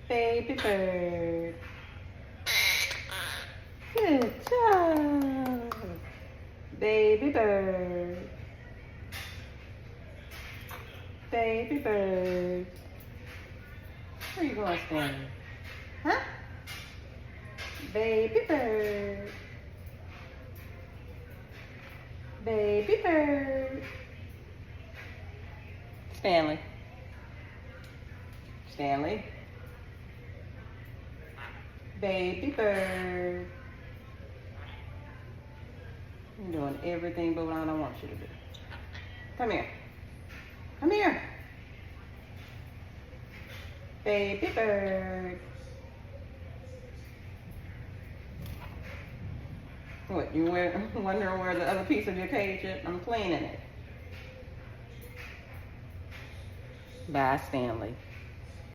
Baby bird. Good job. Baby bird. Baby bird. Where you going, Stanley? Huh? Baby bird. Baby bird. Stanley. Stanley. Baby bird. You're doing everything but what I don't want you to do. Come here. Come here. Baby bird. What, you wondering where the other piece of your cage is? I'm cleaning it. Bye, Stanley.